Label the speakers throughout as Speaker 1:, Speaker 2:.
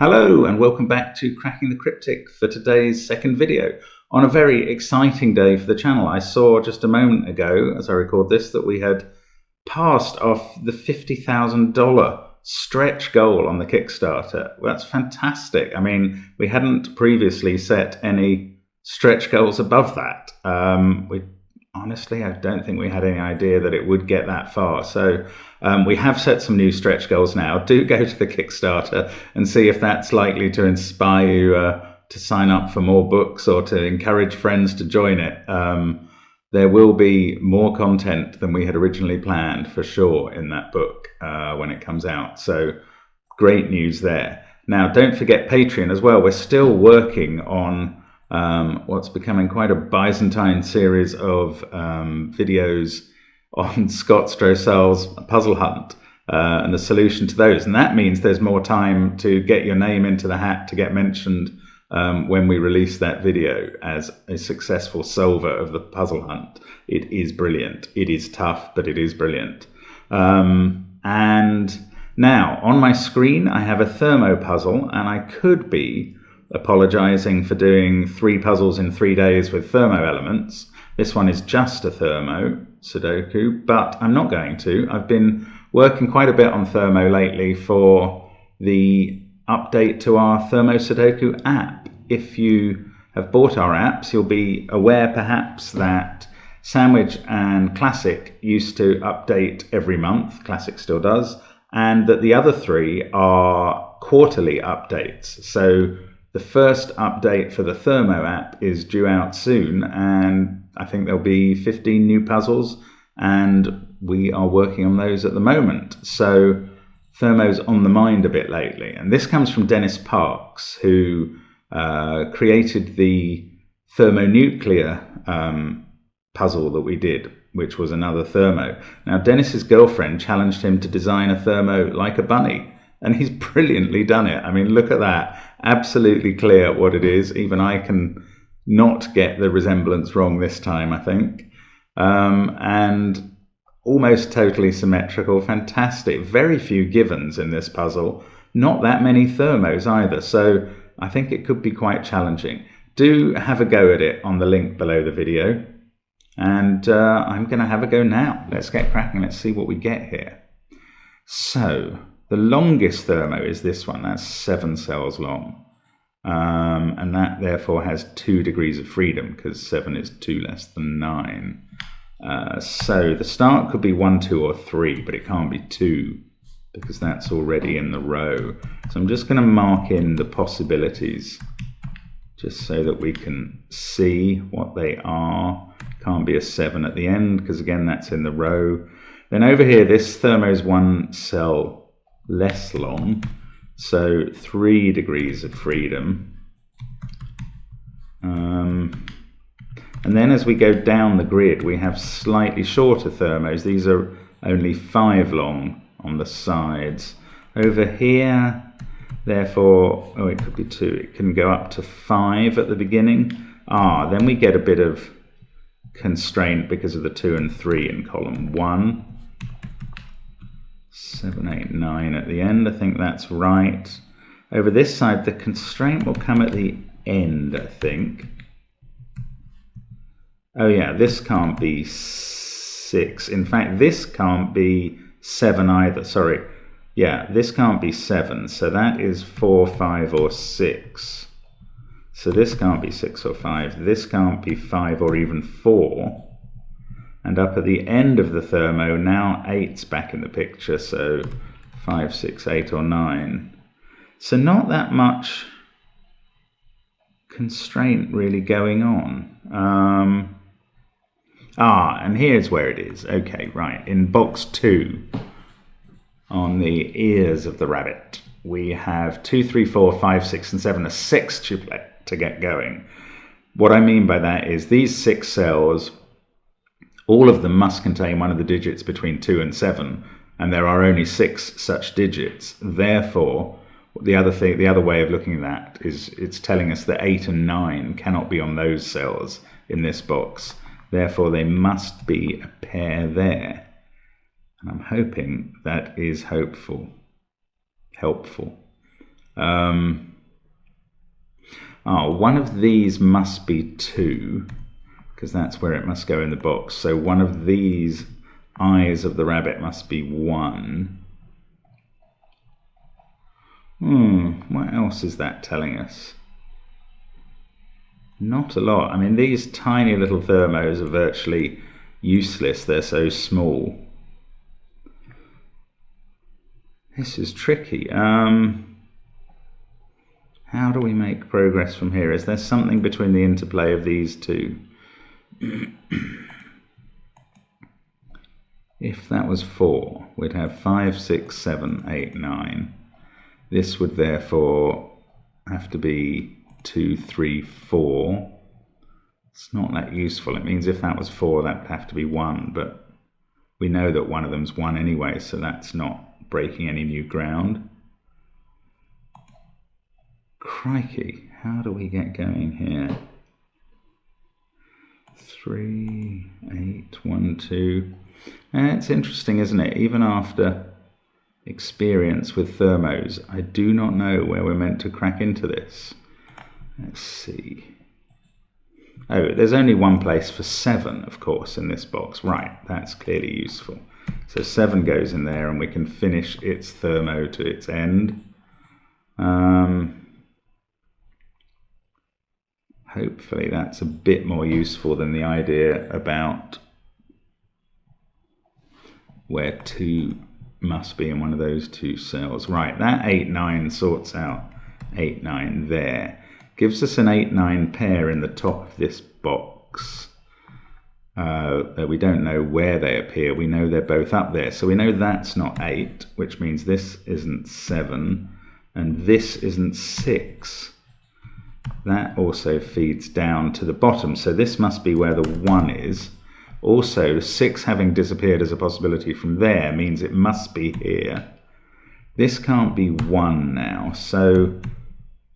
Speaker 1: Hello and welcome back to Cracking the Cryptic for today's second video. On a very exciting day for the channel, I saw just a moment ago, as I record this, that we had passed off the $50,000 stretch goal on the Kickstarter. Well, that's fantastic. I mean, we hadn't previously set any stretch goals above that. Honestly, I don't think we had any idea that it would get that far. So we have set some new stretch goals now. Do go to the Kickstarter and see if that's likely to inspire you to sign up for more books or to encourage friends to join it. There will be more content than we had originally planned for sure in that book when it comes out. So great news there. Now, don't forget Patreon as well. We're still working on what's becoming quite a Byzantine series of videos on Scott Strossell's puzzle hunt and the solution to those. And that means there's more time to get your name into the hat to get mentioned when we release that video as a successful solver of the puzzle hunt. It is brilliant. It is tough, but it is brilliant. And now on my screen, I have a thermo puzzle, and I could be apologizing for doing 3 puzzles in 3 days with thermo elements. This one is just a thermo Sudoku, but I'm not going to. I've been working quite a bit on thermo lately for the update to our Thermo Sudoku app. If you have bought our apps, you'll be aware perhaps that Sandwich and Classic used to update every month. Classic still does. And that the other 3 are quarterly updates. So the first update for the Thermo app is due out soon, and I think there'll be 15 new puzzles, and we are working on those at the moment. So Thermo's on the mind a bit lately. And this comes from Dennis Parks, who created the thermonuclear puzzle that we did, which was another thermo. Now, Dennis's girlfriend challenged him to design a thermo like a bunny, and he's brilliantly done it. I mean, look at that. Absolutely clear what it is. Even I can not get the resemblance wrong this time, I think. And almost totally symmetrical. Fantastic. Very few givens in this puzzle. Not that many thermos either. So I think it could be quite challenging. Do have a go at it on the link below the video. And I'm going to have a go now. Let's get cracking. Let's see what we get here. So the longest thermo is this one. That's 7 cells long. And that therefore has 2 degrees of freedom because 7 is 2 less than 9. So the start could be 1, 2, or 3, but it can't be 2 because that's already in the row. So I'm just going to mark in the possibilities just so that we can see what they are. Can't be a 7 at the end because again that's in the row. Then over here, this thermo is 1 cell less long, so 3 degrees of freedom. And then as we go down the grid, we have slightly shorter thermos. These are only 5 long on the sides. Over here, therefore, oh, it could be 2. It can go up to 5 at the beginning. Then we get a bit of constraint because of the 2 and 3 in column 1. 7, 8, 9 at the end. I think that's right. Over this side, the constraint will come at the end, I think. Oh yeah, this can't be 6. In fact, this can't be 7 either. Sorry. Yeah, this can't be 7. So that is 4, 5, or 6. So this can't be 6 or 5. This can't be 5 or even 4. And up at the end of the thermo, now 8's back in the picture, so 5, 6, 8, or 9. So not that much constraint really going on. And here's where it is. Okay, right. In box 2, on the ears of the rabbit, we have 2, 3, 4, 5, 6, and 7, a sextuplet to get going. What I mean by that is these 6 cells, all of them must contain one of the digits between 2 and 7, and there are only 6 such digits. Therefore, the other way of looking at that is it's telling us that 8 and 9 cannot be on those cells in this box. Therefore, they must be a pair there. And I'm hoping that is helpful. Oh, one of these must be 2, because that's where it must go in the box. So one of these eyes of the rabbit must be 1. What else is that telling us? Not a lot. I mean, these tiny little thermos are virtually useless. They're so small. This is tricky. How do we make progress from here? Is there something between the interplay of these two? If that was 4, we'd have 5, 6, 7, 8, 9. This would therefore have to be 2, 3, 4. It's not that useful. It means if that was 4, that'd have to be 1, but we know that one of them's 1 anyway, so that's not breaking any new ground. Crikey, how do we get going here? 3, 8, 1, 2. It's interesting, isn't it? Even after experience with thermos, I do not know where we're meant to crack into this. Let's see. Oh, there's only one place for 7, of course, in this box. Right, that's clearly useful. So 7 goes in there and we can finish its thermo to its end. Hopefully that's a bit more useful than the idea about where 2 must be in one of those 2 cells. Right, that 8, 9 sorts out 8, 9 there. Gives us an 8, 9 pair in the top of this box. We don't know where they appear. We know they're both up there. So we know that's not 8, which means this isn't 7, and this isn't 6. That also feeds down to the bottom, so this must be where the 1 is. Also, 6 having disappeared as a possibility from there means it must be here. This can't be 1 now, so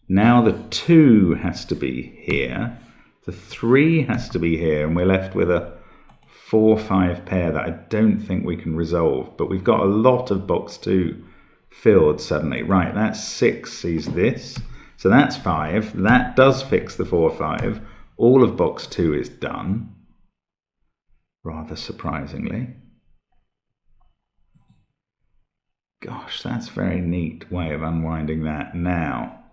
Speaker 1: now the 2 has to be here, the 3 has to be here, and we're left with a 4, 5 pair that I don't think we can resolve, but we've got a lot of box 2 filled suddenly. Right, that's 6 sees this. So that's 5. That does fix the 4, 5. All of box 2 is done, rather surprisingly. Gosh, that's a very neat way of unwinding that. Now,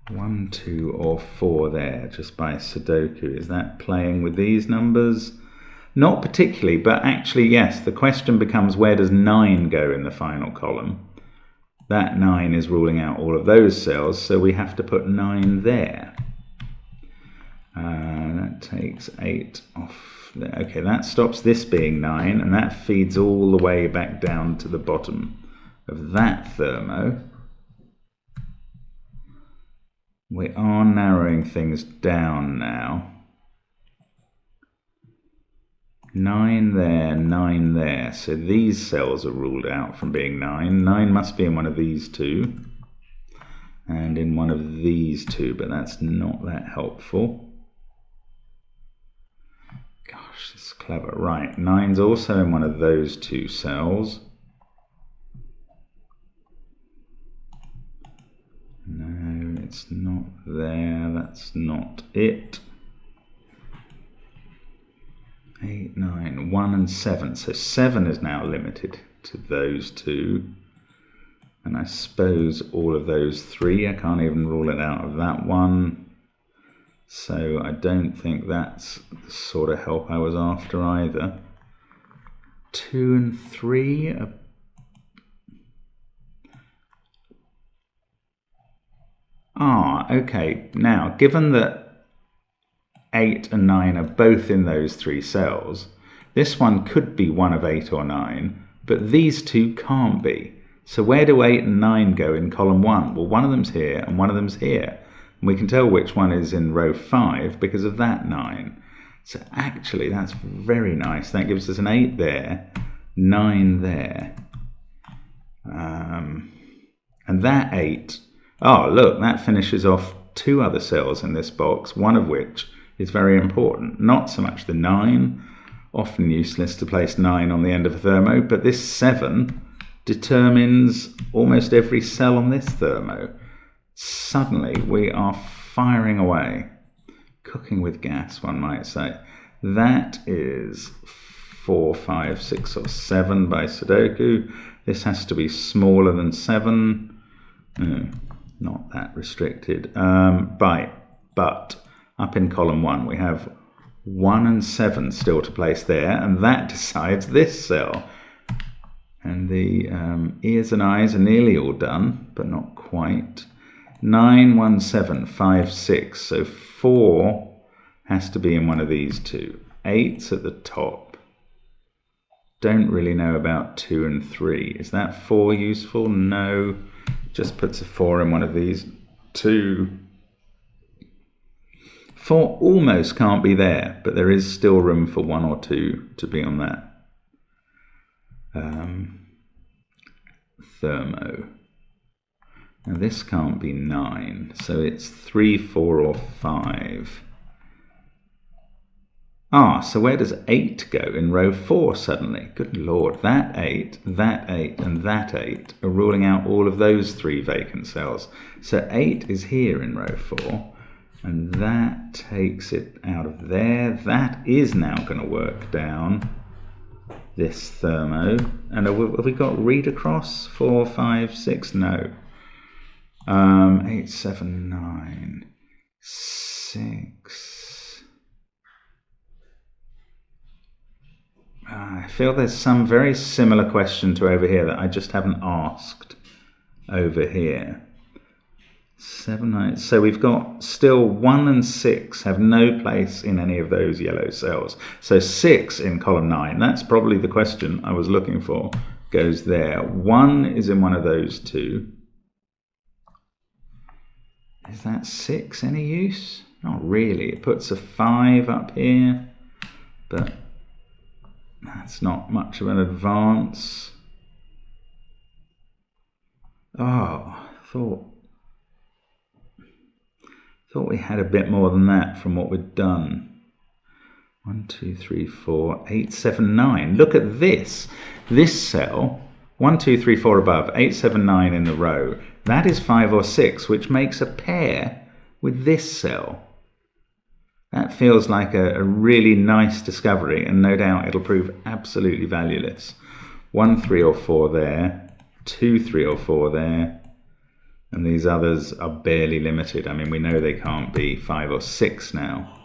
Speaker 1: 1, 2, or 4 there, just by Sudoku. Is that playing with these numbers? Not particularly, but actually, yes. The question becomes, where does 9 go in the final column? That 9 is ruling out all of those cells, so we have to put 9 there. That takes 8 off there. Okay, that stops this being 9, and that feeds all the way back down to the bottom of that thermo. We are narrowing things down now. 9 there, 9 there. So these cells are ruled out from being 9. 9 must be in one of these 2. And in one of these 2, but that's not that helpful. Gosh, this is clever. Right, 9's also in one of those 2 cells. No, it's not there. That's not it. 8, 9, 1 and 7. So 7 is now limited to those 2. And I suppose all of those 3. I can't even rule it out of that one. So I don't think that's the sort of help I was after either. 2 and 3 are... okay. Now, given that 8 and 9 are both in those 3 cells, this one could be one of 8 or 9, but these 2 can't be. So where do 8 and 9 go in column 1? Well, one of them's here and one of them's here. And we can tell which one is in row 5 because of that 9. So actually, that's very nice. That gives us an 8 there, 9 there. And that 8, oh, look, that finishes off 2 other cells in this box, one of which is very important. Not so much the 9, often useless to place 9 on the end of a thermo, but this 7 determines almost every cell on this thermo. Suddenly we are firing away. Cooking with gas, one might say. That is 4, 5, 6 or 7 by Sudoku. This has to be smaller than 7. Not that restricted. But up in column 1 we have 1 and 7 still to place there, and that decides this cell. And the ears and eyes are nearly all done, but not quite. 9, 1, 7, 5, 6. So 4 has to be in one of these two. 8's at the top. Don't really know about 2 and 3. Is that 4 useful? No. Just puts a 4 in one of these. 2. 4 almost can't be there, but there is still room for 1 or 2 to be on that. Thermo. Now this can't be 9, so it's 3, 4 or 5. So where does 8 go in row 4 suddenly? Good Lord, that 8, and that 8 are ruling out all of those 3 vacant cells. So 8 is here in row 4, and that takes it out of there. That is now going to work down this thermo. And have we got read across? 4, 5, 6? No. 8, 7, 9, 6. I feel there's some very similar question to over here that I just haven't asked over here. 7, 9. So we've got still 1 and 6 have no place in any of those yellow cells. So 6 in column 9, that's probably the question I was looking for, goes there. 1 is in one of those two. Is that 6 any use? Not really. It puts a 5 up here, but that's not much of an advance. Thought we had a bit more than that from what we'd done. 1, 2, 3, 4, 8, 7, 9. Look at this. This cell, 1, 2, 3, 4 above, 8, 7, 9 in the row. That is 5 or 6, which makes a pair with this cell. That feels like a really nice discovery, and no doubt it'll prove absolutely valueless. 1, 3 or 4 there, 2, 3 or 4 there, and these others are barely limited. I mean, we know they can't be 5 or 6 now.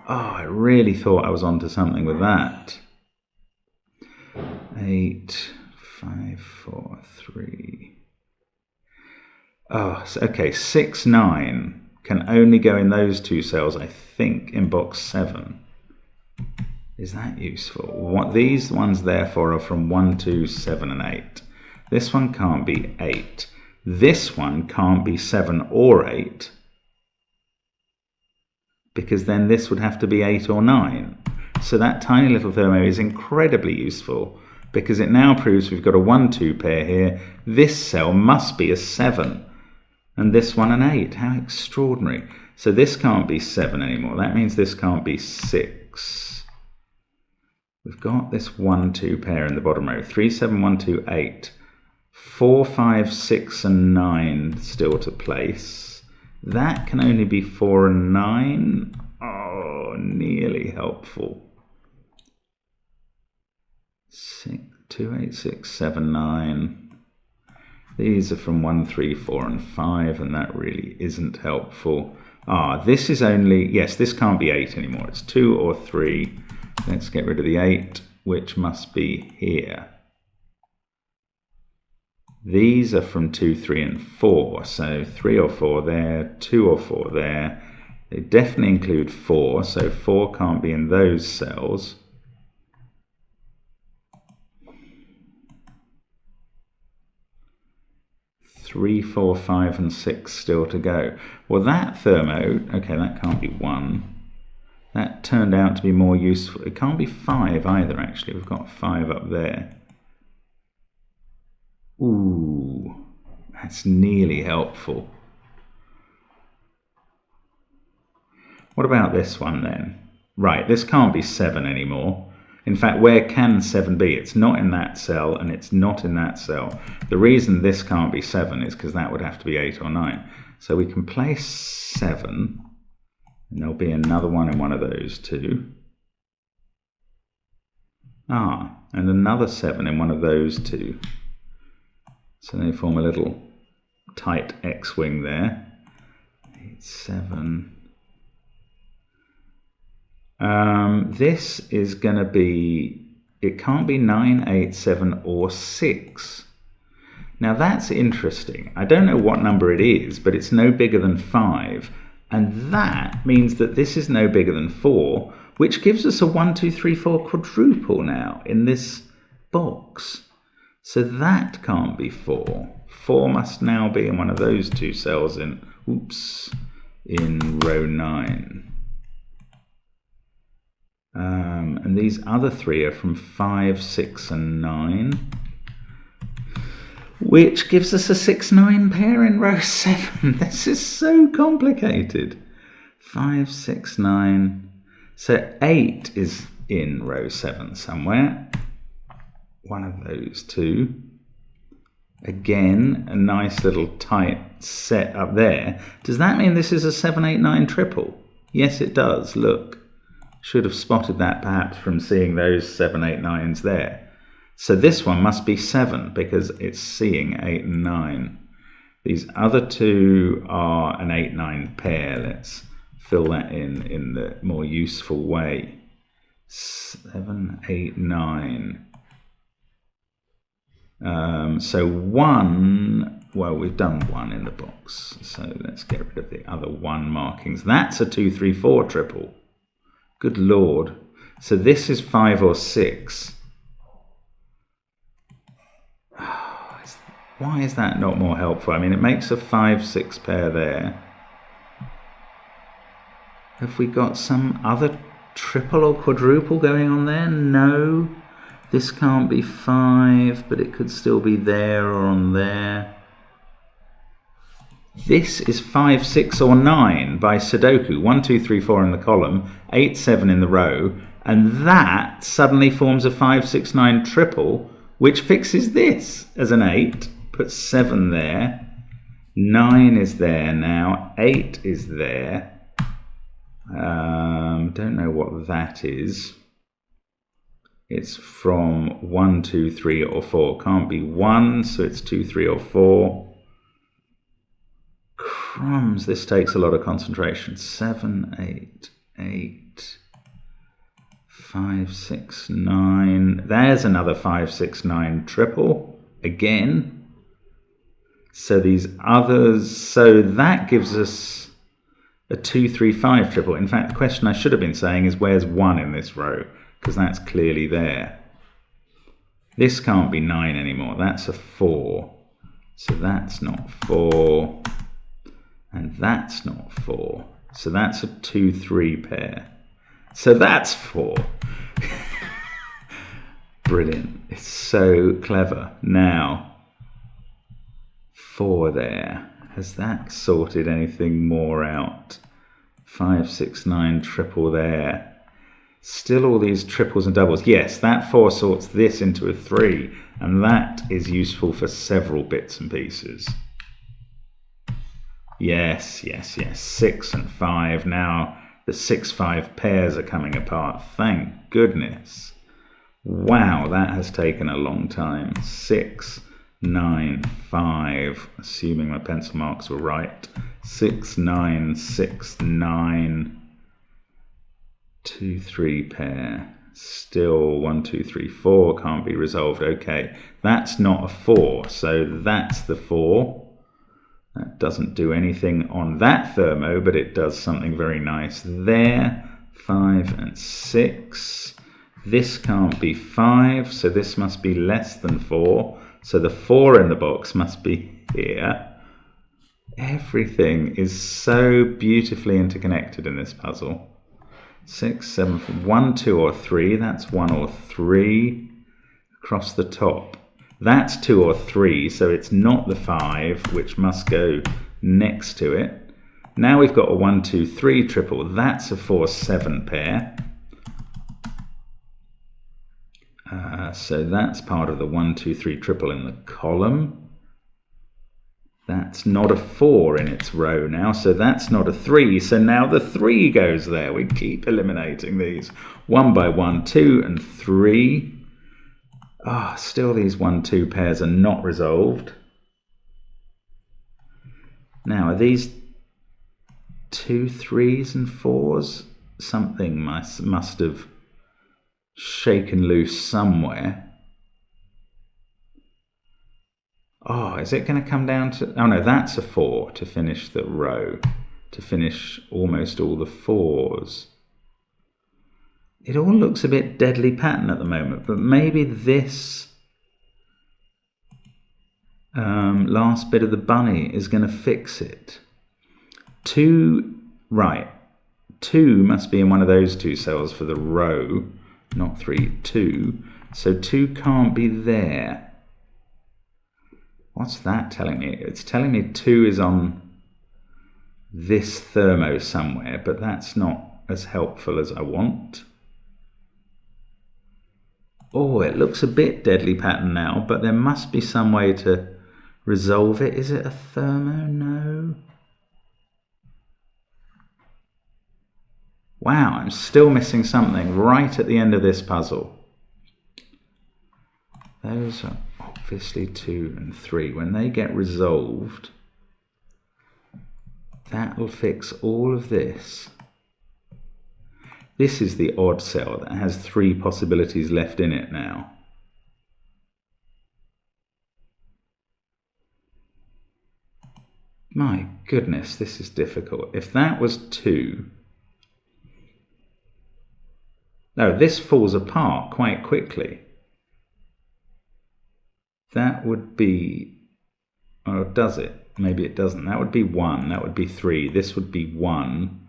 Speaker 1: I really thought I was onto something with that. 8, 5, 4, 3. Okay, 6, 9 can only go in those two cells, I think, in box 7. Is that useful? What these ones therefore are from 1, 2, 7 and 8. This one can't be 8. This one can't be 7 or 8, because then this would have to be 8 or 9. So that tiny little thermo is incredibly useful, because it now proves we've got a 1, 2 pair here. This cell must be a 7, and this one an 8. How extraordinary. So this can't be 7 anymore. That means this can't be 6. We've got this 1, 2 pair in the bottom row. 3, 7, 1, 2, 8. 4, 5, 6 and 9 still to place. That can only be 4 and 9. Nearly helpful. 6, 2, 8, 6, 7, 9. These are from 1, 3, 4 and 5, and that really isn't helpful. This is only, yes, this can't be 8 anymore. It's 2 or 3. Let's get rid of the 8, which must be here. These are from 2, 3 and 4, so 3 or 4 there, 2 or 4 there. They definitely include 4, so 4 can't be in those cells. Three, 4, 5 and 6 still to go. Well, that thermo, okay, that can't be 1. That turned out to be more useful. It can't be 5 either, actually. We've got 5 up there. Ooh, that's nearly helpful. What about this one then? Right, this can't be 7 anymore. In fact, where can 7 be? It's not in that cell and it's not in that cell. The reason this can't be 7 is because that would have to be 8 or 9. So we can place 7, and there'll be another one in one of those two. Ah, and another 7 in one of those two. So they form a little tight X-wing there. 8, 7. This is going to be, it can't be 9, 8, 7 or 6. Now that's interesting. I don't know what number it is, but it's no bigger than 5. And that means that this is no bigger than 4, which gives us a 1, 2, 3, 4 quadruple now in this box. So that can't be 4. 4 must now be in one of those two cells in row 9. And these other 3 are from 5, 6 and 9, which gives us a 6, 9 pair in row 7. This is so complicated. 5, 6, 9. So 8 is in row 7 somewhere. One of those two. Again, a nice little tight set up there. Does that mean this is a 7, 8, 9 triple? Yes, it does. Look. Should have spotted that perhaps from seeing those 7, 8, 9s there. So this one must be 7 because it's seeing 8 and 9. These other two are an 8, 9 pair. Let's fill that in the more useful way. 7, 8, 9. So 1, well, we've done 1 in the box. So let's get rid of the other 1 markings. That's a 2, 3, 4 triple. Good Lord. So this is 5 or 6. Why is that not more helpful? I mean, it makes a 5, 6 pair there. Have we got some other triple or quadruple going on there? No. This can't be 5, but it could still be there or on there. This is 5, 6 or 9 by Sudoku. 1, 2, 3, 4 in the column, 8, 7 in the row, and that suddenly forms a 5, 6, 9 triple, which fixes this as an 8, puts 7 there, 9 is there now, 8 is there. Don't know what that is. It's from 1, 2, 3 or 4. Can't be 1, so it's 2, 3 or 4. Crumbs, this takes a lot of concentration. 7, 8, 8, 5, 6, 9. There's another 5, 6, 9 triple again. So these others, so that gives us a 2, 3, 5 triple. In fact, the question I should have been saying is where's 1 in this row? Because that's clearly there. This can't be 9 anymore. That's a 4. So that's not 4. And that's not 4. So that's a 2, 3 pair. So that's 4. Brilliant. It's so clever. Now, 4 there. Has that sorted anything more out? 5, 6, 9 triple there. Still all these triples and doubles. Yes, that 4 sorts this into a 3. And that is useful for several bits and pieces. Yes, yes, yes. 6 and 5. Now the 6, 5 pairs are coming apart. Thank goodness. Wow, that has taken a long time. 6, 9, 5. Assuming my pencil marks were right. 6, 9, 6, 9. 2, 3 pair. Still 1, 2, 3, 4. Can't be resolved. Okay, that's not a 4. So that's the 4. That doesn't do anything on that thermo, but it does something very nice there. 5 and 6. This can't be 5, so this must be less than 4. So the 4 in the box must be here. Everything is so beautifully interconnected in this puzzle. 6, 7, 1, 2 or 3. That's 1 or 3 across the top. That's 2 or 3, so it's not the 5, which must go next to it. Now we've got a 1, 2, 3 triple. That's a 4, 7 pair. So that's part of the 1, 2, 3 triple in the column. That's not a 4 in its row now, so that's not a 3. So now the 3 goes there. We keep eliminating these one by one, 2 and 3. Still these 1, 2 pairs are not resolved. Now, are these 2 3s and 4s? Something must have shaken loose somewhere. Is it going to come down to... Oh, no, that's a 4 to finish the row, to finish almost all the 4s. It all looks a bit deadly pattern at the moment, but maybe this last bit of the bunny is going to fix it. 2, right, 2 must be in one of those 2 cells for the row, not 3, 2. So 2 can't be there. What's that telling me? It's telling me 2 is on this thermo somewhere, but that's not as helpful as I want. It looks a bit deadly pattern now, but there must be some way to resolve it. Is it a thermo? No. Wow, I'm still missing something right at the end of this puzzle. Those are obviously 2 and 3. When they get resolved, that will fix all of this. This is the odd cell that has 3 possibilities left in it now. My goodness, this is difficult. If that was 2... No, this falls apart quite quickly. That would be... Or does it? Maybe it doesn't. That would be 1. That would be 3. This would be 1.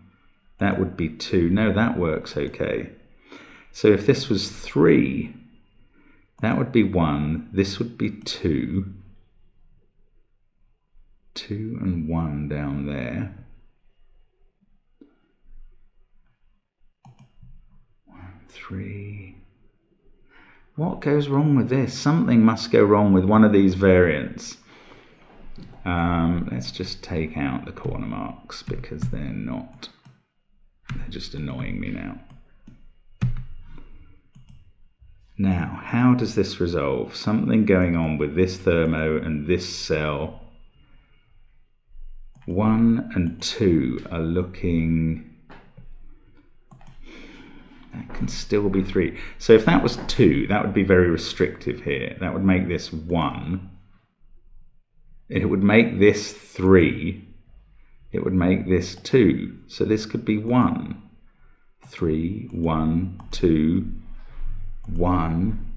Speaker 1: That would be 2. No, that works okay. So if this was 3, that would be 1. This would be 2. 2 and 1 down there. 1, 3. What goes wrong with this? Something must go wrong with one of these variants. Let's just take out the corner marks because they're just annoying me now. Now, how does this resolve? Something going on with this thermo and this cell. 1 and 2 are looking... That can still be 3. So if that was 2, that would be very restrictive here. That would make this 1. It would make this 3. It would make this 2. So this could be 1. 3, 1, 2, 1.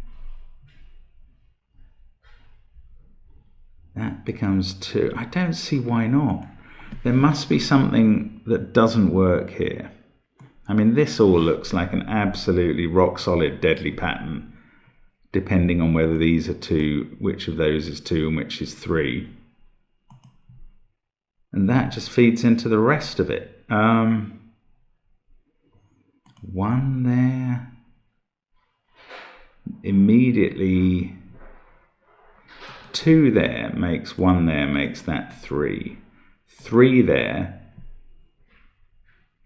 Speaker 1: That becomes 2. I don't see why not. There must be something that doesn't work here. I mean, this all looks like an absolutely rock-solid deadly pattern, depending on whether these are 2, which of those is 2 and which is 3. And that just feeds into the rest of it. 1 there. Immediately, 2 there makes 1 there, makes that 3. 3 there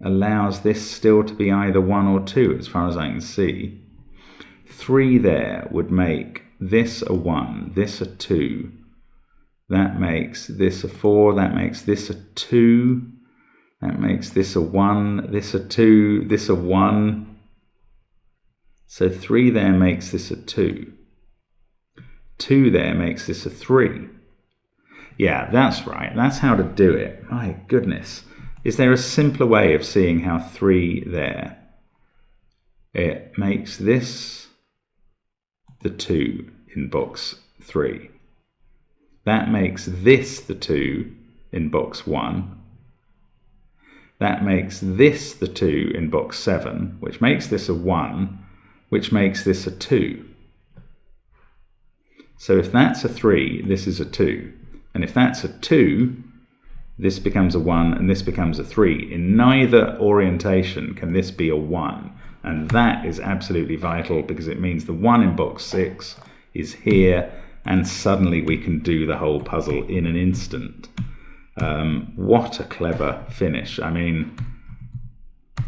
Speaker 1: allows this still to be either 1 or 2 as far as I can see. 3 there would make this a 1, this a 2. That makes this a 4, that makes this a 2. That makes this a 1, this a 2, this a 1. So 3 there makes this a 2. 2 there makes this a 3. Yeah, that's right. That's how to do it. My goodness. Is there a simpler way of seeing how 3 there? It makes this the 2 in box 3. That makes this the 2 in box 1. That makes this the 2 in box 7, which makes this a 1, which makes this a 2. So if that's a 3, this is a 2. And if that's a 2, this becomes a 1 and this becomes a 3. In neither orientation can this be a 1. And that is absolutely vital, because it means the 1 in box 6 is here, and suddenly we can do the whole puzzle in an instant. What a clever finish. I mean,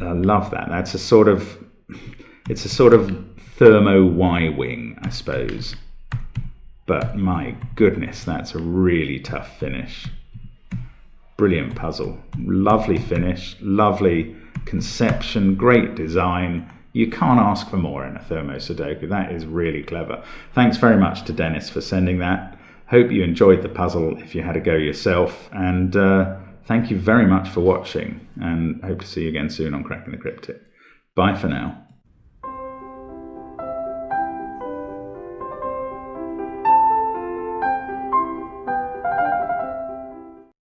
Speaker 1: I love that. It's a sort of thermo Y-wing, I suppose. But my goodness, that's a really tough finish. Brilliant puzzle. Lovely finish, lovely conception, great design. You can't ask for more in a thermo Sudoku. That is really clever. Thanks very much to Dennis for sending that. Hope you enjoyed the puzzle if you had a go yourself. And thank you very much for watching, and hope to see you again soon on Cracking the Cryptic. Bye for now.